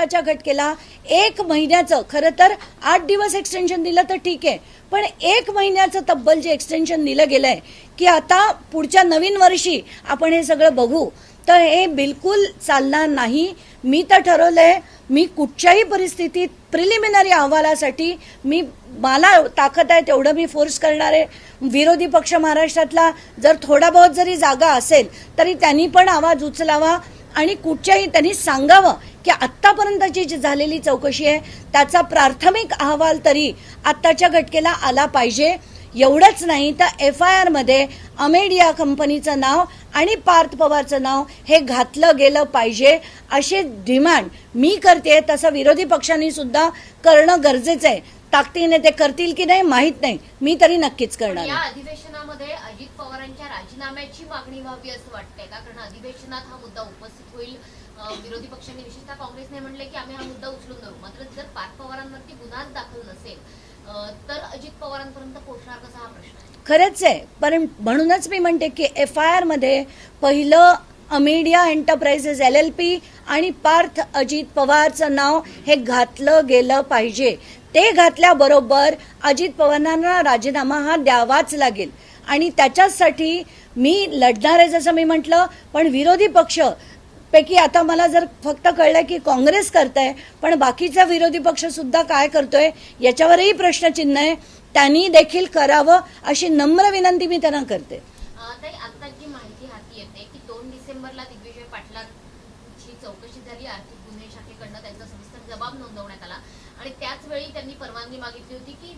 आत्ताच्या घटकेला 1 महिन्याचं, खरं तर 8 दिवस एक्सटेन्शन दिलं तर ठीक आहे, पण 1 महिन्याचं तब्बल जे एक्सटेन्शन दिलं गेलंय की आता पुढच्या नवीन वर्षी आपण हे सगळं बघू, तर हे बिलकुल चालणार नाही. मी तर ठरवलंय, मी कुठच्याही परिस्थितीत प्रिलिमिनरी अहवालासाठी मला ताकद आहे तेवढं मी फोर्स करणार आहे. विरोधी पक्ष महाराष्ट्रातला जर थोडा बहुत जरी जागा असेल तरी त्यांनी पण आवाज उचलावा आणि कुठच्याही त्यांनी सांगावं की आत्तापर्यंतची जी झालेली चौकशी आहे त्याचा प्राथमिक अहवाल तरी आत्ताच्या घटकेला आला पाहिजे. एवढंच नाही तर FIR मध्ये अमेडिया कंपनीचं नाव आणि पार्थ पवारचं नाव हे घातलं गेलं पाहिजे, अशी डिमांड मी करते. तसं विरोधी पक्षांनी सुद्धा करणं गरजेचं आहे. ताकदीने ते करतील की नाही माहित नाही, मी तरी नक्कीच करणार. या अधिवेशनामध्ये अजित पवारांच्या राजीनाम्याची मागणी व्हावी असं वाटतंय का? कारण अधिवेशनात हा मुद्दा उपस्थित होईल. विरोधी पक्षांनी विशेषतः काँग्रेसने म्हणले की आम्ही हा मुद्दा उचलून धरू, मात्र जर पार्थ पवारांवरती गुन्हाच दाखल नसेल तर अजित पवारांपर्यंत पोहोचणार कसा हा प्रश्न आहे. खरंच आहे, पण म्हणूनच मी म्हणते की FIR मध्ये पहिलं अमेडिया एंटरप्राइजेस LLP आणि पार्थ अजित पवारचं नाव हे घातलं गेलं पाहिजे. ते घातल्याबरोबर अजित पवारांना राजीनामा हा द्यावाच लागेल आणि त्याच्यासाठी मी लढणार आहे जसं मी म्हटलं. पण विरोधी पक्ष पैकी आता मला जर फक्त कळलं की काँग्रेस करताय, पण बाकीचा विरोधी पक्ष सुद्धा काय करतोय याच्यावरही प्रश्नचिन्ह आहे. त्यांनी देखील करावं अशी नम्र विनंती मी त्यांना करते. आता जी माहिती हाती येते की 2 डिसेंबरला दिग्विजय पाटलांची चौकशी झाली, आर्थिक गुन्हे शाखेकडनं त्यांचा सविस्तर जबाब नोंदवण्यात आला आणि त्याच वेळी त्यांनी परवानगी मागितली होती की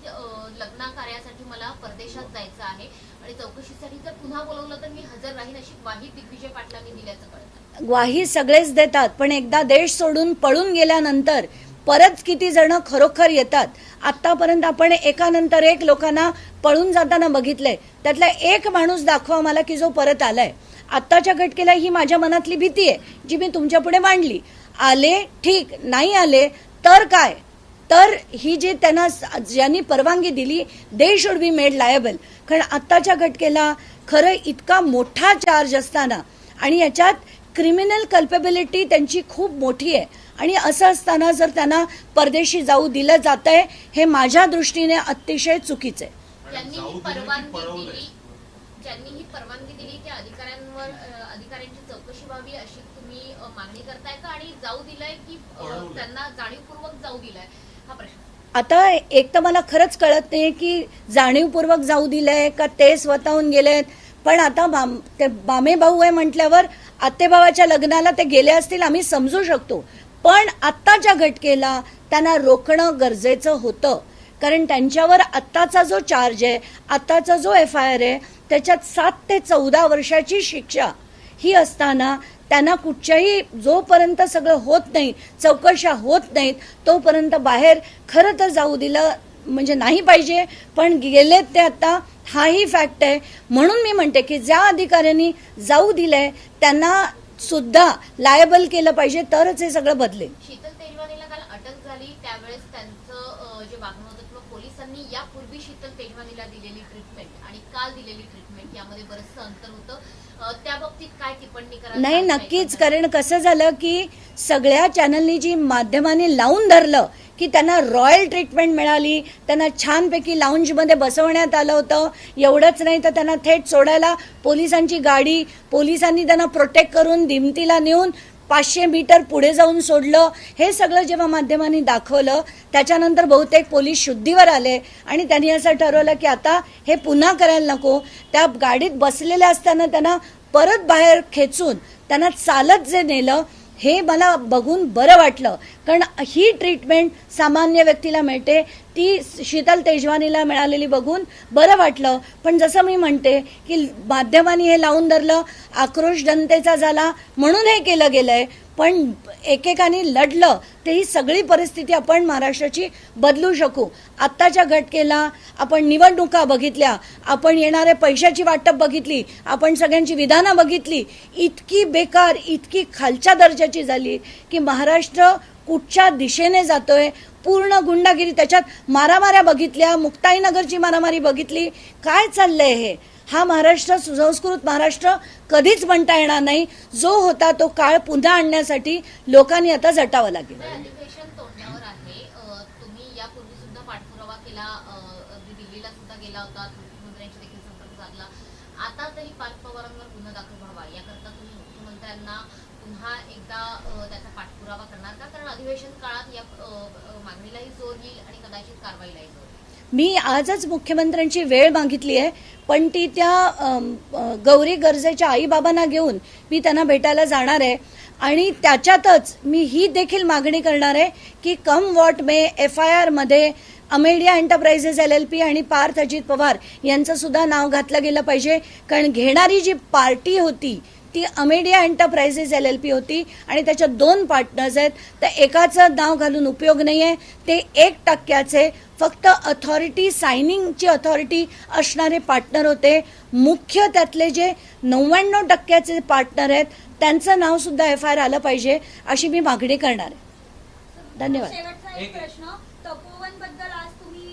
लग्न कार्यासाठी मला परदेशात जायचं आहे आणि चौकशीसाठी जर पुन्हा बोलवलं तर मी हजर राहीन, अशी ग्वाही दिग्विजय पाटलांनी दिल्याचं कळतं. ग्वाही सगळेच देतात, पण एकदा देश सोडून पळून गेल्यानंतर परत किती जण खरोखर येतात. आतापर्यंत आपण एकानंतर एक लोकांना पळून जाताना बघितलंय, त्यातला एक माणूस दाखवा मला की जो परत आलाय. आत्ताच्या घटकेला ही माझ्या मनातली भीती आहे जी मी तुमच्या पुढे मांडली. आले ठीक, नाही आले तर काय, तर ही जी त्यांना ज्यांनी परवानगी दिली they should be made liable. कारण आत्ताच्या घटकेला खरं इतका मोठा चार्ज असताना आणि याच्यात क्रिमिनल कल्पेबिलिटी त्यांची खूप मोठी आहे आणि असं असताना जर त्यांना परदेशी जाऊ दिलं जातंय हे माझ्या दृष्टीने अतिशय चुकीचं आहे. ज्यांनी ही परवानगी दिली त्या अधिकाऱ्यांची चौकशी व्हावी अशी तुम्ही मागणी करताय का? आणि जाऊ दिलाय की त्यांना जाणीवपूर्वक जाऊ दिलाय हा प्रश्न. आता एक तर मला खरंच कळत नाही की जाणीवपूर्वक जाऊ दिलंय का ते स्वतःहून गेलेत. पण आता ते बामे भाऊ आहे म्हटल्यावर आत्तेभावाच्या लग्नाला ते गेले असतील आम्ही समजू शकतो, पण आत्ताच्या घटकेला त्यांना रोखणं गरजेचं होतं. कारण त्यांच्यावर आत्ताचा जो चार्ज आहे, आत्ताचा जो FIR आहे त्याच्यात 7 ते 14 वर्षाची शिक्षा ही असताना त्यांना कुठच्याही जोपर्यंत सगळं होत नाही, चौकशा होत नाहीत, तोपर्यंत बाहेर खरं तर जाऊ दिलं म्हणजे नाही पाहिजे. पण गेलेत ते आता, हाही फॅक्ट आहे. म्हणून मी म्हणते की ज्या अधिकाऱ्यांनी जाऊ दिलंय त्यांना सुद्धा लायबल केलं पाहिजे, तरच हे सगळं बदलेल. शीतल तेजवानीला काल अटक झाली, त्यावेळेस त्यांचं जे वागणं होतं किंवा पोलिसांनी यापूर्वी शीतल तेजवानीला दिलेली ट्रीटमेंट आणि काल दिलेली ट्रीटमेंट यामध्ये बरंचसं अंतर होतं. त्या बाबतीत काय टिप्पणी करा? नाही, नक्कीच. कारण कसं झालं की सगळ्या चॅनलनी जी माध्यमांनी लावून धरलं की त्यांना रॉयल ट्रीटमेंट मिळाली, त्यांना छानपैकी लाऊंजमध्ये बसवण्यात आलं होतं. एवढंच नाही तर त्यांना थेट सोडायला पोलिसांची गाडी, पोलिसांनी त्यांना प्रोटेक्ट करून दिमतीला नेऊन 500 मीटर पुढे जाऊन सोडलं. हे सगळं जेव्हा माध्यमांनी दाखवलं त्याच्यानंतर बहुतेक पोलीस शुद्धीवर आले आणि त्यांनी असं ठरवलं की आता हे पुन्हा करायला नको. त्या गाडीत बसलेल्या असताना त्यांना परत बाहेर खेचून त्यांना चालत जे नेलं हे मला बघून बरं वाटलं. कारण ही ट्रीटमेंट सामान्य व्यक्तीला मिळते, ती शीतल तेजवानीला मिळालेली बघून बरं वाटलं. पण जसं मी म्हणते की माध्यमांनी हे लावून धरलं, आक्रोश जनतेचा झाला म्हणून हे केलं गेलंय. पण एकेकाने लढलं तर ही सगळी परिस्थिती आपण महाराष्ट्राची बदलू शकू. आत्ताच्या घटकेला आपण निवडणुका बघितल्या, आपण येणाऱ्या पैशाची वाटप बघितली, आपण सगळ्यांची विधानं बघितली, इतकी बेकार, इतकी खालच्या दर्जाची झाली की महाराष्ट्र कुठच्या दिशेने जातोय. पूर्ण गुंडागिरी, त्याच्यात मारामाऱ्या बघितल्या, मुक्ताईनगरची मारामारी बघितली, काय चाललंय हे. हा महाराष्ट्र, सुसंस्कृत महाराष्ट्र कधीच म्हणता येणार नाही. जो होता तो काळ पुन्हा आणण्यासाठी लोकांनी आता झटावं लागेल. अधिवेशन तोंडावर आहे. तुम्ही यापूर्वी सुद्धा पाठपुरावा केला, अगदी दिल्लीला सुद्धा गेला होता, मुख्यमंत्र्यांशी देखील संपर्क साधला. आता तरी पार्थ पवारांवर गुन्हा दाखल व्हावा याकरता तुम्ही मुख्यमंत्र्यांना पुन्हा एकदा त्याचा पाठपुरावा करणार का? कारण अधिवेशन काळात या मागणीलाही जोर येईल आणि कदाचित कारवाईलाही जोर येईल. मी आजच मुख्यमंत्र्यांची वेळ मागितली आहे, पण ती त्या गौरी गर्जेच्या आईबाबांना घेऊन मी त्यांना भेटायला जाणार आहे. आणि त्याच्यातच मी ही देखील मागणी करणार आहे की कम वॉट मे FIR मध्ये अमेडिया एंटरप्राइजेस LLP आणि पार्थ अजित पवार यांचं सुद्धा नाव घातलं गेलं पाहिजे. कारण घेणारी जी पार्टी होती ती अमेडिया एंटरप्राइजेस LLP होती आणि त्याच्यात 2 पार्टनर्स आहेत. तर एकाचं नाव घालून उपयोग नाही आहे. ते 1% फक्त अथॉरिटी, सायनिंगची अथॉरिटी असणारे पार्टनर होते. मुख्य त्यातले जे 99% पार्टनर आहेत त्यांचं नाव सुद्धा FIR आलं पाहिजे अशी मी मागणी करणार आहे. धन्यवाद. शेवटचा एक प्रश्न, तपोवन बद्दल आज तुम्ही